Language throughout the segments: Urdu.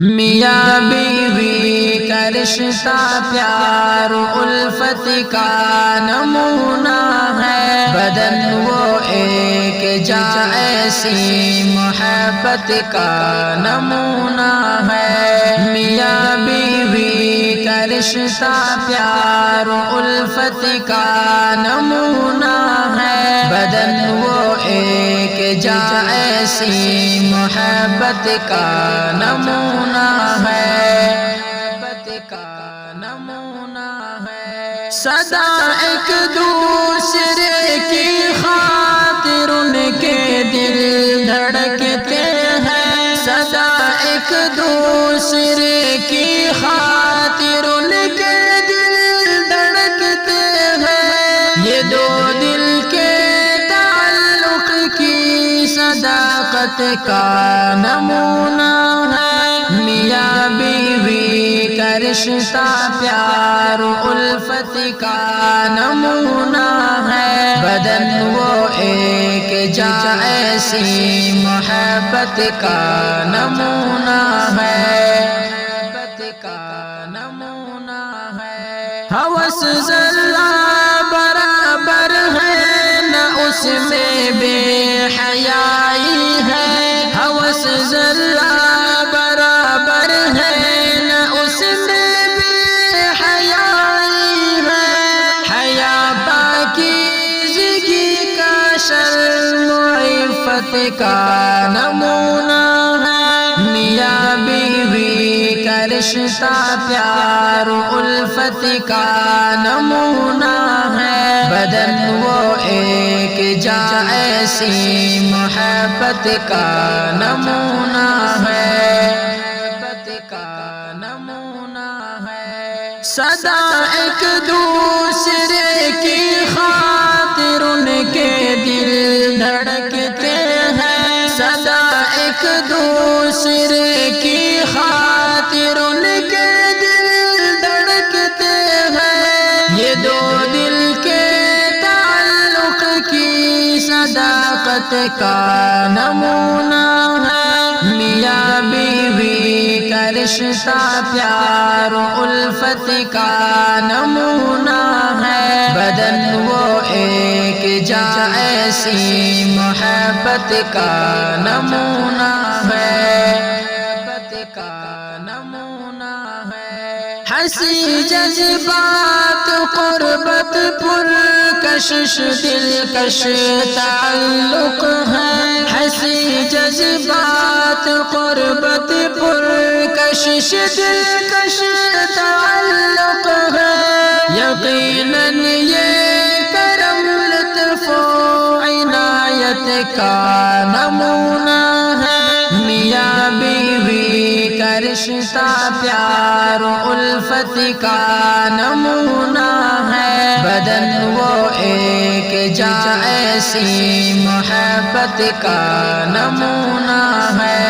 میاں بیوی کا رشتہ پیار الفت کا نمونہ ہے، بدن وہ ایک جا ایسی محبت کا نمونہ ہے۔ میاں بیوی کا رشتہ پیار الفت کا نمونہ ہے، بدن وہ ایک جا ایسی محبت کا نمونہ ہے، سدا ایک دوسرے کی خاطر ان کے دل دھڑکتے ہیں، سدا ایک دوسرے کی خاطر ان کے دل دھڑکتے ہیں، یہ دو دل کے تعلق کی صداقت کا نمونہ ہے۔ میاں بیوی کا رشتہ پیار الفت کا نمونہ ہے، بدن وہ ایک جا ایسی محبت کا نمونہ ہے، ہوس ذرہ برابر ہے نہ اس میں بے حیائی ہے، ہوس ذرہ برابر ہے نہ اس میں بے حیائی ہے، حیا پاکیزگی کا شرم و عفت کا نمونہ ہے۔ میاں بیوی کا رشتہ پیار الفت کا نمونہ ہے، بدن وہ ایک جا ایسی محبت کا نمونہ ہے، سدا ایک دوسرے کی خاطر ان کے دل دھڑکتے ہیں، سدا ایک دوسرے کی خاطر ان کے دل دھڑکتے ہیں، یہ دو دل کے تعلق کی صداقت کا نمونہ ہے۔ میاں بیوی کا رشتہ پیار الفت کا نمونہ ہے، بدن وہ ایک جا ایسی محبت کا نمونہ ہے، ہنسی جذبات قربت پر کشش دلکش تعلق ہے، ہنسی جذبات قربت پر کشش دلکش تعلق ہے، یقیناً یہ کرم لطف و عنایت کا نمونہ ہے۔ میاں بیوی کا رشتہ پیار الفت کا نمونہ ہے، بدن وہ ایک جا ایسی محبت کا نمونہ ہے،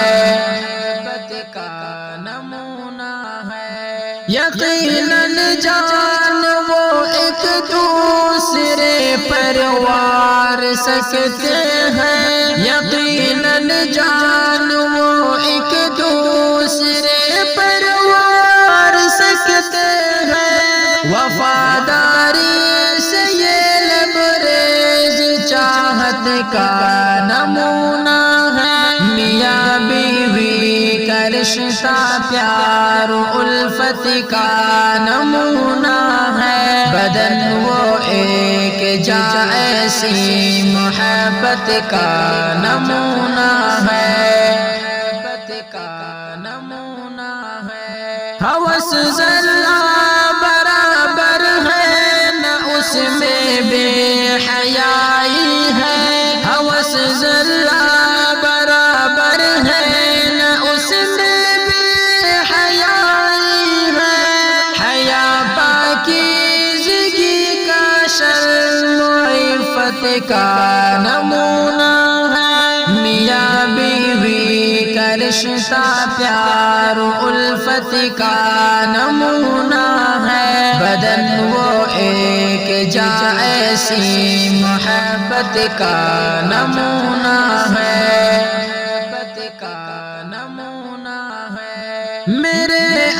یقیناً جان وہ ایک دوسرے پر وار سکتے ہیں، یقیناً جان وہ ایک دوسرے پر وار سکتے ہیں، وفاداری سے یہ لبریز چاہت کا نمونہ ہے۔ میاں بیوی کا رشتہ پیار الفت کا نمونہ ہے، بدن وہ ایک جا ایسی محبت کا نمونہ ہے، ہوس ذرہ برابر ہے نہ اس میں بے حیائی ہے، ہوس ذرہ برابر ہے نہ اس میں بے حیائی ہے، حیا پاکیزگی کا شرم و عفت کا نمونہ ہے۔ میاں بیوی کا رشتہ پیار الفت کا نمونہ ہے، بدن وہ ایک جا ایسی محبت کا نمونہ ہے،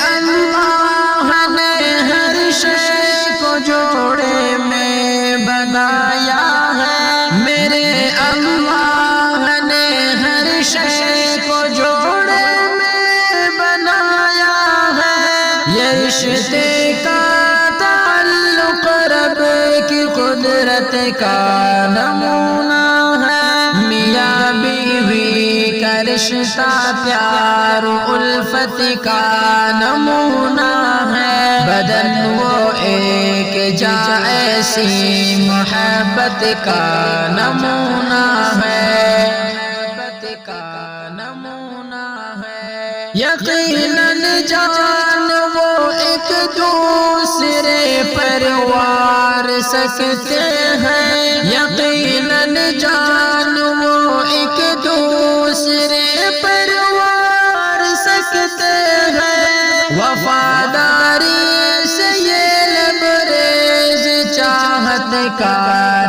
اللہ نے ہر شے کو جوڑے میں بنایا ہے، میرے اللہ نے ہر شے کو جوڑے میں بنایا ہے۔ یہ رشتے کا تعلق رب کی قدرت کا نمونہ ہے، میاں بیوی کا رشتہ پیار الفت کا نمونہ ہے، بدن وہ ایک جا ایسی محبت کا نمونہ ہے، محبت کا نمونہ ہے۔ یقیناً جان وہ ایک دوسرے پر وار سکتے ہیں، یقیناً جان وہ ایک دوسرے پر وار سکتے ہیں، وفاداری سے یہ لبریز چاہت کا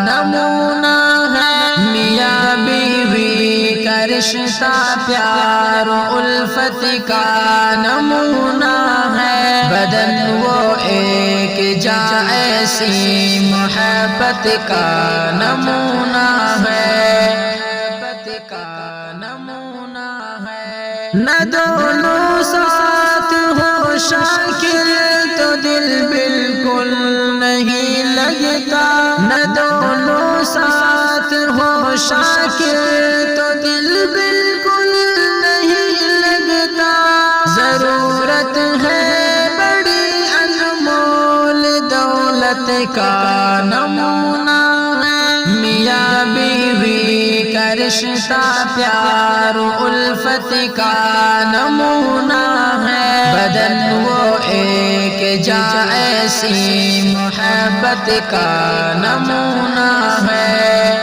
نمونہ ہے، میاں بیوی کا رشتہ پیار الفت کا نمونہ ہے، بدن وہ ایک جا ایسی محبت کا نمونہ ہے، محبت کا نمونہ ہے۔ نہ دونوں ساتھ ہو شاکر تو دل بالکل نہیں لگتا، نہ دونوں ساتھ ہو شاکر تو دل بالکل نہیں لگتا، ضرورت ہے بڑی انمول دولت کا نمونہ ہے، میاں بیوی کا رشتہ پیار الفت کا نمونہ ہے، بدن وہ ایک جا ایسی محبت کا نمونہ ہے۔